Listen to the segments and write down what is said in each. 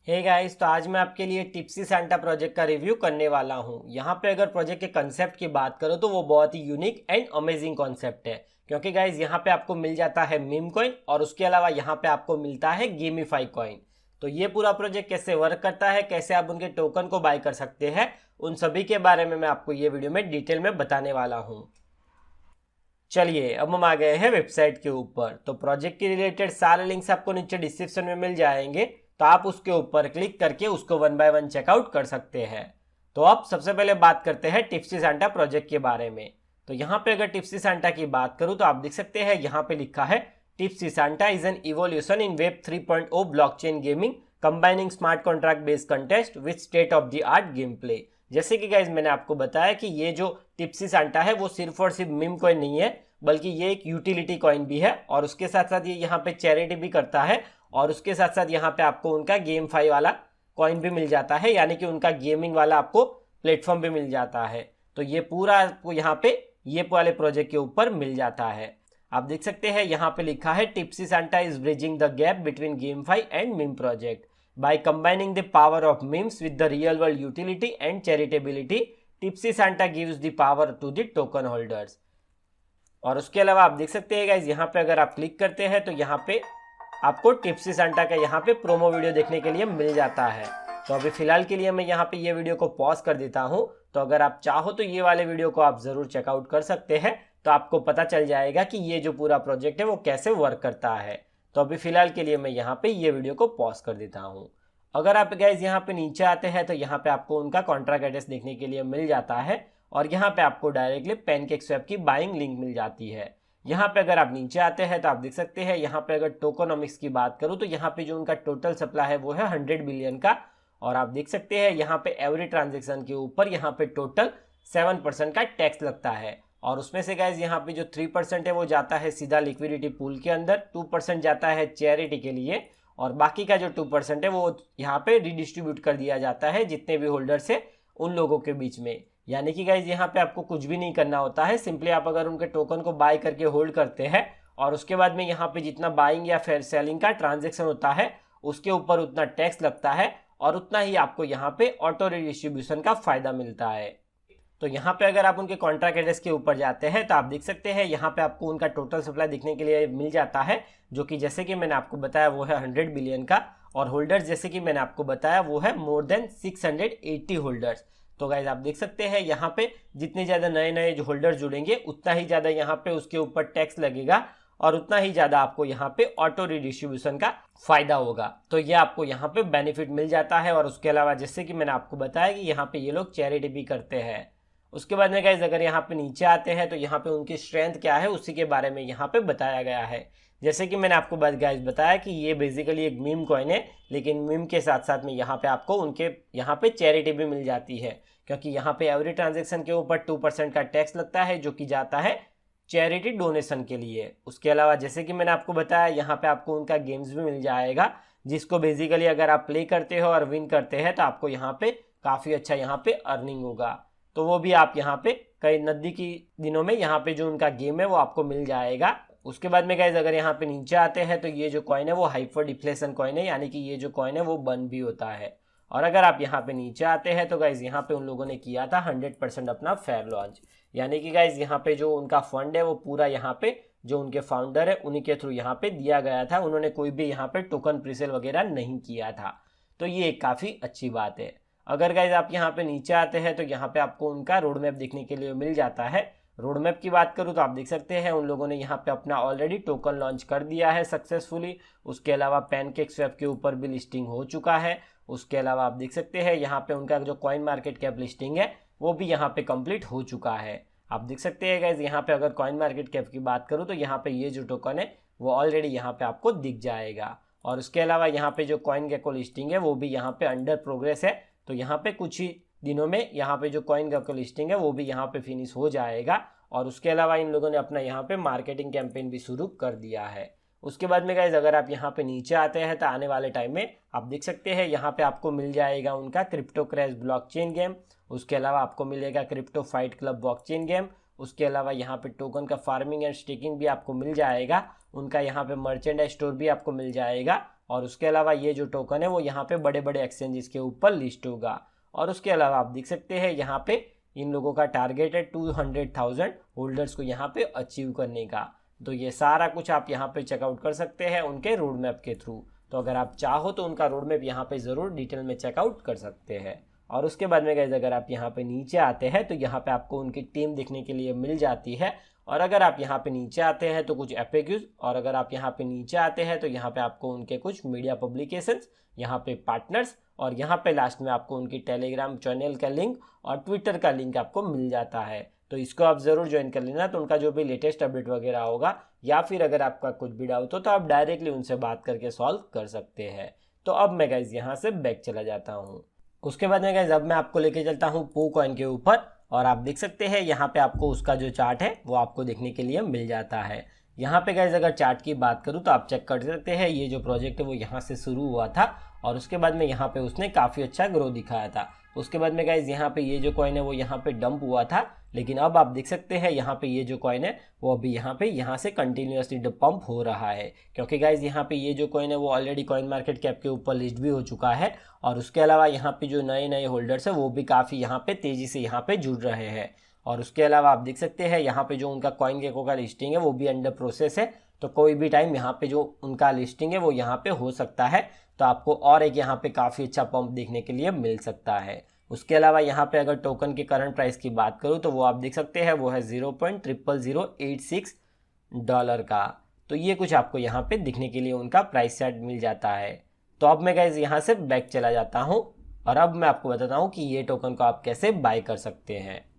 Hey guys, तो आज मैं आपके लिए टिप्सी सांता प्रोजेक्ट का रिव्यू करने वाला हूँ। यहाँ पे अगर प्रोजेक्ट के कंसेप्ट की बात करो तो वो बहुत ही यूनिक एंड अमेजिंग कॉन्सेप्ट है, क्योंकि गाइस यहाँ पे आपको मिल जाता है मीम कॉइन और उसके अलावा यहाँ पे आपको मिलता है गेमीफाई कॉइन। तो ये पूरा प्रोजेक्ट कैसे वर्क करता है, कैसे आप उनके टोकन को बाय कर सकते हैं, उन सभी के बारे में मैं आपको ये वीडियो में डिटेल में बताने वाला हूँ। चलिए अब हम आ गए हैं वेबसाइट के ऊपर। तो प्रोजेक्ट के रिलेटेड सारे लिंक्स आपको नीचे डिस्क्रिप्शन में मिल जाएंगे, तो आप उसके ऊपर क्लिक करके उसको 1 बाय 1 चेकआउट कर सकते हैं। तो अब सबसे पहले बात करते हैं टिप्सी सांता प्रोजेक्ट के बारे में। तो यहाँ पे अगर टिप्सी सांता की बात करूँ तो आप देख सकते हैं यहाँ पे लिखा है Tipsy Santa is an evolution in web 3.0 blockchain gaming combining smart contract based contest with state of the art game play. जैसे कि गाइज मैंने आपको बताया कि ये जो टिप्सी सांता है वो सिर्फ और सिर्फ मीम कॉइन नहीं है, बल्कि ये एक यूटिलिटी कॉइन भी है और उसके साथ साथ ये यहाँ पे चैरिटी भी करता है और उसके साथ साथ यहाँ पे आपको उनका गेम फाई वाला कॉइन भी मिल जाता है, यानी कि उनका गेमिंग वाला आपको प्लेटफॉर्म भी मिल जाता है। तो ये पूरा आपको यहाँ पे ये वाले प्रोजेक्ट के ऊपर मिल जाता है। आप देख सकते हैं यहाँ पे लिखा है Tipsy Santa is bridging the gap between GameFi and meme project by combining the power of memes with the real world utility and charitability. Tipsy Santa gives the power to the token holders. और उसके अलावा आप देख सकते हैं guys यहाँ पे अगर आप क्लिक करते हैं तो यहाँ पे आपको टिप्सी सांता का यहाँ पे प्रोमो वीडियो देखने के लिए मिल जाता है। तो अभी फिलहाल के लिए मैं यहाँ पे ये वीडियो को पॉज कर देता हूँ। तो अगर आप चाहो तो ये वाले वीडियो को आप जरूर चेकआउट कर सकते हैं, तो आपको पता चल जाएगा कि ये जो पूरा प्रोजेक्ट है वो कैसे वर्क करता है। तो अभी फिलहाल के लिए मैं यहाँ पे ये वीडियो को पॉज कर देता हूँ। अगर आप गाइज यहाँ पे नीचे आते हैं तो यहाँ पे आपको उनका कॉन्ट्रैक्ट एड्रेस देखने के लिए मिल जाता है और यहाँ पे आपको डायरेक्टली पैनकेकस्वैप की बाइंग लिंक मिल जाती है। यहाँ पे अगर आप नीचे आते हैं तो आप देख सकते हैं यहाँ पे अगर टोकोनॉमिक्स की बात करूँ तो यहाँ पे जो उनका टोटल सप्लाई है वो है 100 बिलियन का। और आप देख सकते हैं यहाँ पे एवरी ट्रांजेक्शन के ऊपर यहाँ पे टोटल 7% का टैक्स लगता है और उसमें से गाइज यहाँ पे जो 3% है वो जाता है सीधा लिक्विडिटी पूल के अंदर, 2% जाता है चैरिटी के लिए और बाकी का जो 2% है वो यहाँ पे रिडिस्ट्रीब्यूट कर दिया जाता है जितने भी होल्डर्स है उन लोगों के बीच में। यानी कि गाइज यहाँ पे आपको कुछ भी नहीं करना होता है, सिंपली आप अगर उनके टोकन को बाय करके होल्ड करते हैं और उसके बाद में यहाँ पे जितना बाइंग या फिर सेलिंग का ट्रांजेक्शन होता है उसके ऊपर उतना टैक्स लगता है और उतना ही आपको यहाँ पे ऑटो रिडिस्ट्रीब्यूशन का फायदा मिलता है। तो यहाँ पे अगर आप उनके कॉन्ट्रैक्ट एड्रेस के ऊपर जाते हैं तो आप देख सकते हैं यहाँ पे आपको उनका टोटल सप्लाई देखने के लिए मिल जाता है, जो कि जैसे कि मैंने आपको बताया वो है 100 बिलियन का और होल्डर्स जैसे कि मैंने आपको बताया वो है मोर देन 680 होल्डर्स। तो गाइज आप देख सकते हैं यहाँ पे जितने ज़्यादा नए नए जो होल्डर जुड़ेंगे उतना ही ज़्यादा यहाँ पे उसके ऊपर टैक्स लगेगा और उतना ही ज़्यादा आपको यहाँ पे ऑटो रिडिस्ट्रीब्यूशन का फायदा होगा। तो ये आपको यहाँ पे बेनिफिट मिल जाता है और उसके अलावा जैसे कि मैंने आपको बताया कि यहाँ पे ये लोग चैरिटी भी करते हैं। उसके बाद में गाइज अगर यहाँ पे नीचे आते हैं तो यहाँ पे उनकी स्ट्रेंथ क्या है उसी के बारे में यहाँ पे बताया गया है। जैसे कि मैंने आपको गाइज बताया कि ये बेसिकली एक मीम कॉइन है, लेकिन मीम के साथ साथ में यहाँ पे आपको उनके यहाँ पे चैरिटी भी मिल जाती है, क्योंकि यहाँ पे एवरी ट्रांजेक्शन के ऊपर 2% का टैक्स लगता है जो कि जाता है चैरिटी डोनेशन के लिए। उसके अलावा जैसे कि मैंने आपको बताया यहाँ पे आपको उनका गेम्स भी मिल जाएगा, जिसको बेसिकली अगर आप प्ले करते हो और विन करते हैं तो आपको यहाँ पे काफ़ी अच्छा यहाँ पे अर्निंग होगा। तो वो भी आप यहाँ पे कई नज़दीकी दिनों में यहाँ पे जो उनका गेम है वो आपको मिल जाएगा। उसके बाद में गाइज अगर यहाँ पे नीचे आते हैं तो ये जो कॉइन है वो हाइपर डिफ्लेशन कॉइन है, यानी कि ये जो कॉइन है वो बन भी होता है। और अगर आप यहाँ पे नीचे आते हैं तो गाइज यहाँ पे उन लोगों ने किया था 100% अपना फेयर लॉन्च, यानी कि गाइज यहाँ पे जो उनका फंड है वो पूरा यहाँ पे जो उनके फाउंडर है उन्हीं के थ्रू यहाँ पे दिया गया था। उन्होंने कोई भी यहाँ पे टोकन प्रीसेल वगैरह नहीं किया था, तो ये एक काफ़ी अच्छी बात है। अगर गाइज आप यहाँ पे नीचे आते हैं तो यहाँ पे आपको उनका रोड मैप देखने के लिए मिल जाता है। रोड मैप की बात करूँ तो आप देख सकते हैं उन लोगों ने यहाँ पे अपना ऑलरेडी टोकन लॉन्च कर दिया है सक्सेसफुली। उसके अलावा पैनकेकस्वैप के ऊपर भी लिस्टिंग हो चुका है। उसके अलावा आप देख सकते हैं यहाँ पे उनका जो कॉइन मार्केट कैप लिस्टिंग है वो भी यहाँ पे कंप्लीट हो चुका है। आप देख सकते हैं गाइज यहाँ पे अगर कॉइन मार्केट कैप की बात करूँ तो यहाँ पे ये जो टोकन है वो ऑलरेडी यहाँ पे आपको दिख जाएगा। और उसके अलावा यहाँ पे जो कॉइन गेको लिस्टिंग है वो भी यहाँ पे अंडर प्रोग्रेस है, तो यहाँ पे कुछ ही दिनों में यहाँ पे जो कॉइन गेको लिस्टिंग है वो भी यहाँ पे फिनिश हो जाएगा। और उसके अलावा इन लोगों ने अपना यहाँ पे मार्केटिंग कैंपेन भी शुरू कर दिया है। उसके बाद में गाइज अगर आप यहाँ पे नीचे आते हैं तो आने वाले टाइम में आप देख सकते हैं यहाँ पे आपको मिल जाएगा उनका क्रिप्टो क्रैश ब्लॉकचेन गेम। उसके अलावा आपको मिलेगा crypto fight club blockchain game. उसके अलावा यहाँ पे टोकन का फार्मिंग एंड स्टेकिंग भी आपको मिल जाएगा। उनका यहाँ पे मर्चेंडाइज स्टोर भी आपको मिल जाएगा और उसके अलावा ये जो टोकन है वो यहाँ पे बड़े बड़े एक्सचेंजेस के ऊपर लिस्ट होगा। और उसके अलावा आप देख सकते हैं यहाँ पे इन लोगों का टारगेट है 200,000 होल्डर्स को यहाँ पे अचीव करने का। तो ये सारा कुछ आप यहाँ पे चेकआउट कर सकते हैं उनके रोड मैप के थ्रू। तो अगर आप चाहो तो उनका रोड मैप यहाँ पे ज़रूर डिटेल में चेकआउट कर सकते हैं। और उसके बाद में गाइस अगर आप यहाँ पे नीचे आते हैं तो यहाँ पे आपको उनकी टीम देखने के लिए मिल जाती है। और अगर आप यहाँ पे नीचे आते हैं तो कुछ FAQs, और अगर आप यहाँ पे नीचे आते हैं तो यहाँ पे आपको उनके कुछ मीडिया पब्लिकेशंस, यहाँ पे पार्टनर्स, और यहाँ पे लास्ट में आपको उनकी टेलीग्राम चैनल का लिंक और ट्विटर का लिंक आपको मिल जाता है। तो इसको आप ज़रूर ज्वाइन कर लेना। तो उनका जो भी लेटेस्ट अपडेट वगैरह होगा या फिर अगर आपका कुछ भी डाउट हो तो आप डायरेक्टली उनसे बात करके सॉल्व कर सकते हैं। तो अब मैं गाइज यहाँ से बैक चला जाता हूँ। उसके बाद में गाइज अब मैं आपको लेके चलता हूँ पू कॉइन के ऊपर, और आप देख सकते हैं यहाँ पे आपको उसका जो चार्ट है वो आपको देखने के लिए मिल जाता है। यहाँ पे गाइज अगर चार्ट की बात करूँ तो आप चेक कर सकते हैं ये जो प्रोजेक्ट है वो यहाँ से शुरू हुआ था और उसके बाद में यहाँ पे उसने काफ़ी अच्छा ग्रो दिखाया था। उसके बाद में गाइज यहाँ पे ये जो कॉइन है वो यहाँ पे डंप हुआ था, लेकिन अब आप देख सकते हैं यहाँ पे ये जो कॉइन है वो अभी यहाँ से कंटिन्यूसली पंप हो रहा है, क्योंकि गाइज यहाँ पे ये जो कॉइन है वो ऑलरेडी कॉइन मार्केट कैप के ऊपर लिस्ट भी हो चुका है। और उसके अलावा यहाँ पे जो नए नए होल्डर्स है वो भी काफ़ी यहाँ पे तेज़ी से यहाँ पे जुड़ रहे हैं। और उसके अलावा आप देख सकते हैं यहाँ पे जो उनका कॉइन गेको का लिस्टिंग है वो भी अंडर प्रोसेस है। तो कोई भी टाइम यहाँ पे जो उनका लिस्टिंग है वो यहाँ पे हो सकता है। तो आपको और एक यहाँ पे काफ़ी अच्छा पंप देखने के लिए मिल सकता है। उसके अलावा यहाँ पे अगर टोकन की करंट प्राइस की बात करूँ तो वो आप देख सकते हैं वो है $0.00086 का। तो ये कुछ आपको यहाँ पे दिखने के लिए उनका प्राइस सेट मिल जाता है। तो अब मैं गाइस यहाँ से बैक चला जाता हूँ और अब मैं आपको बताता हूँ कि ये टोकन को आप कैसे बाय कर सकते हैं।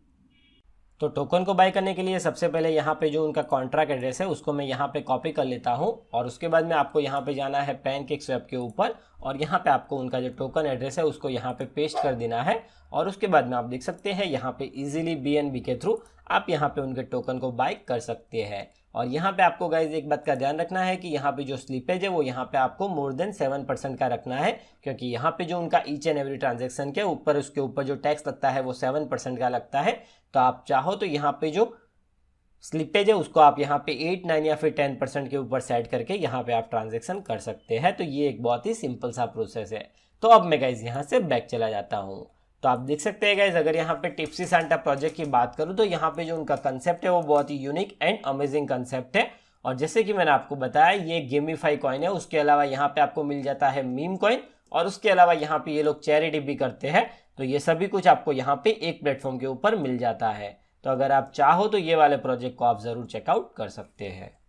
तो टोकन को बाय करने के लिए सबसे पहले यहाँ पे जो उनका कॉन्ट्रैक्ट एड्रेस है उसको मैं यहाँ पे कॉपी कर लेता हूँ, और उसके बाद में आपको यहाँ पे जाना है पैनकेकस्वैप के ऊपर और यहाँ पे आपको उनका जो टोकन एड्रेस है उसको यहाँ पे पेस्ट कर देना है। और उसके बाद में आप देख सकते हैं यहाँ पे इजीली BNB के थ्रू आप यहाँ पे उनके टोकन को बाय कर सकते हैं। और यहाँ पे आपको गाइज एक बात का ध्यान रखना है कि यहाँ पे जो स्लिपेज है वो यहाँ पे आपको मोर देन 7% का रखना है, क्योंकि यहाँ पे जो उनका ईच एंड एवरी ट्रांजेक्शन के ऊपर उसके ऊपर जो टैक्स लगता है वो 7% का लगता है। तो आप चाहो तो यहाँ पे जो स्लिपेज है उसको आप यहाँ पे 8, 9 या फिर 10% के ऊपर सेट करके यहाँ पे आप ट्रांजेक्शन कर सकते हैं। तो ये एक बहुत ही सिंपल सा प्रोसेस है। तो अब मैं गाइज यहाँ से बैक चला जाता हूँ। तो आप देख सकते हैं गाइज अगर यहाँ पे टिप्सी सांता प्रोजेक्ट की बात करूँ तो यहाँ पे जो उनका कंसेप्ट है वो बहुत ही यूनिक एंड अमेजिंग कंसेप्ट है। और जैसे कि मैंने आपको बताया ये गेमीफाई कॉइन है। उसके अलावा यहाँ पे आपको मिल जाता है मीम कॉइन, और उसके अलावा यहाँ पे ये लोग चैरिटी भी करते हैं। तो ये सभी कुछ आपको यहाँ पे एक प्लेटफॉर्म के ऊपर मिल जाता है। तो अगर आप चाहो तो ये वाले प्रोजेक्ट को आप ज़रूर चेकआउट कर सकते हैं।